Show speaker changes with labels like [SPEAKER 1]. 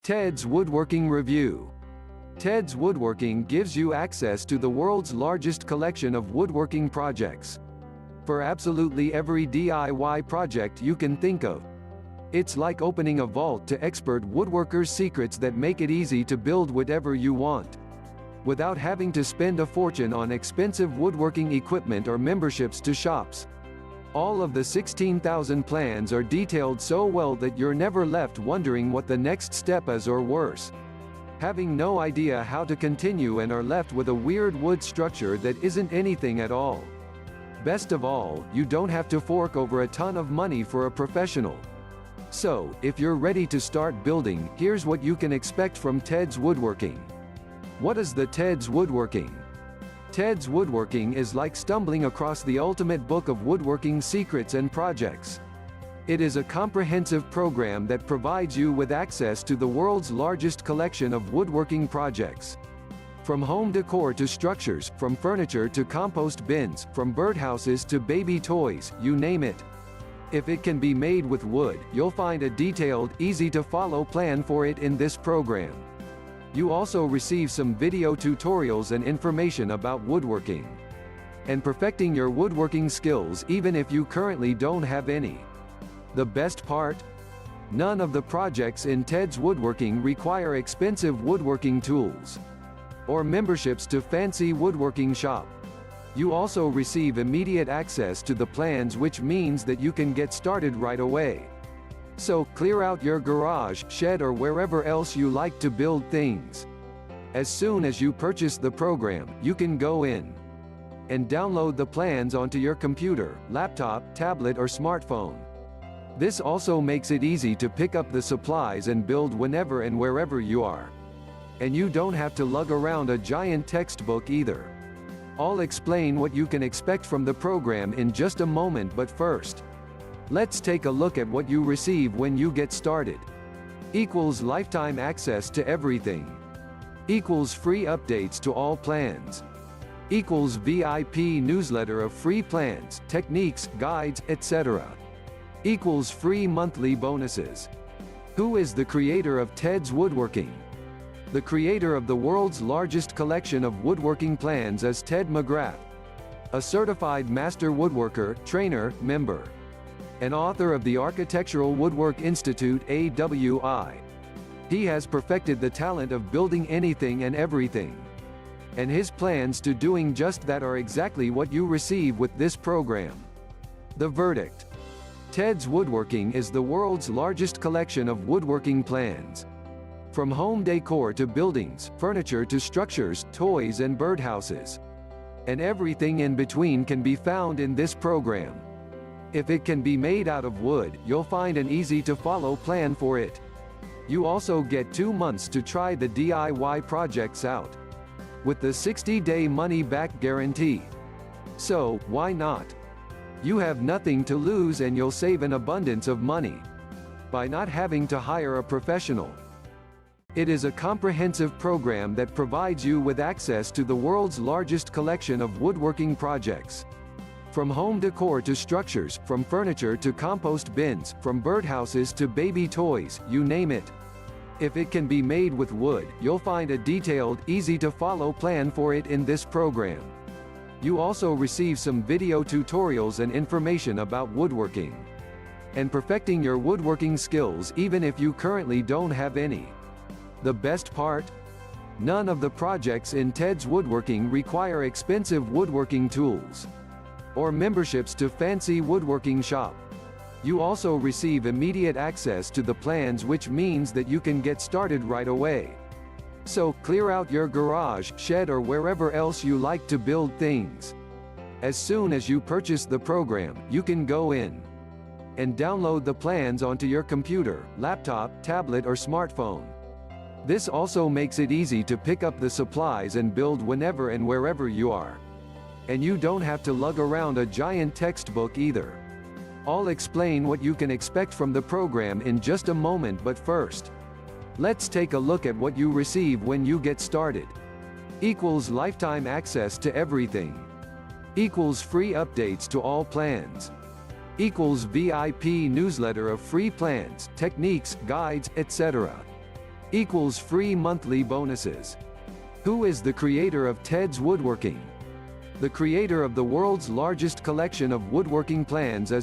[SPEAKER 1] Ted's Woodworking Review. Ted's Woodworking gives you access to the world's largest collection of woodworking projects. For absolutely every DIY project you can think of. It's like opening a vault to expert woodworkers' secrets that make it easy to build whatever you want, without having to spend a fortune on expensive woodworking equipment or memberships to shops. All of the 16,000 plans are detailed so well that you're never left wondering what the next step is, or worse, having no idea how to continue and are left with a weird wood structure that isn't anything at all. Best of all, you don't have to fork over a ton of money for a professional. So, if you're ready to start building, here's what you can expect from Ted's Woodworking. What is the Ted's Woodworking? Ted's Woodworking is like stumbling across the ultimate book of woodworking secrets and projects. It is a comprehensive program that provides you with access to the world's largest collection of woodworking projects. From home decor to structures, from furniture to compost bins, from birdhouses to baby toys, you name it. If it can be made with wood, you'll find a detailed, easy-to-follow plan for it in this program. You also receive some video tutorials and information about woodworking and perfecting your woodworking skills even if you currently don't have any. The best part? None of the projects in Ted's Woodworking require expensive woodworking tools or memberships to fancy woodworking shop. You also receive immediate access to the plans, which means that you can get started right away. So, clear out your garage, shed, or wherever else you like to build things. As soon as you purchase the program, you can go in and download the plans onto your computer, laptop, tablet, or smartphone. This also makes it easy to pick up the supplies and build whenever and wherever you are. And you don't have to lug around a giant textbook either. I'll explain what you can expect from the program in just a moment, but first, let's take a look at what you receive when you get started. Equals lifetime access to everything. Equals free updates to all plans. Equals VIP newsletter of free plans, techniques, guides, etc. Equals free monthly bonuses. Who is the creator of Ted's Woodworking? The creator of the world's largest collection of woodworking plans is Ted McGrath, a certified master woodworker, trainer, member, and author of the Architectural Woodwork Institute (AWI). He has perfected the talent of building anything and everything. And his plans to doing just that are exactly what you receive with this program. The verdict. Ted's Woodworking is the world's largest collection of woodworking plans. From home decor to buildings, furniture to structures, toys and birdhouses. And everything in between can be found in this program. If it can be made out of wood, you'll find an easy-to-follow plan for it. You also get 2 months to try the DIY projects out, with the 60-day money-back guarantee. So, why not? You have nothing to lose and you'll save an abundance of money by not having to hire a professional. It is a comprehensive program that provides you with access to the world's largest collection of woodworking projects. From home decor to structures, from furniture to compost bins, from birdhouses to baby toys, you name it. If it can be made with wood, you'll find a detailed, easy-to-follow plan for it in this program. You also receive some video tutorials and information about woodworking and perfecting your woodworking skills even if you currently don't have any. The best part? None of the projects in Ted's Woodworking require expensive woodworking tools or memberships to fancy woodworking shop. You also receive immediate access to the plans, which means that you can get started right away. So, clear out your garage, shed, or wherever else you like to build things. As soon as you purchase the program, you can go in and download the plans onto your computer, laptop, tablet, or smartphone. This also makes it easy to pick up the supplies and build whenever and wherever you are. And you don't have to lug around a giant textbook either. I'll explain what you can expect from the program in just a moment, but first, let's take a look at what you receive when you get started. Equals lifetime access to everything. Equals free updates to all plans. Equals VIP newsletter of free plans, techniques, guides, etc. equals free monthly bonuses. Who is the creator of Ted's Woodworking? The creator of the world's largest collection of woodworking plans is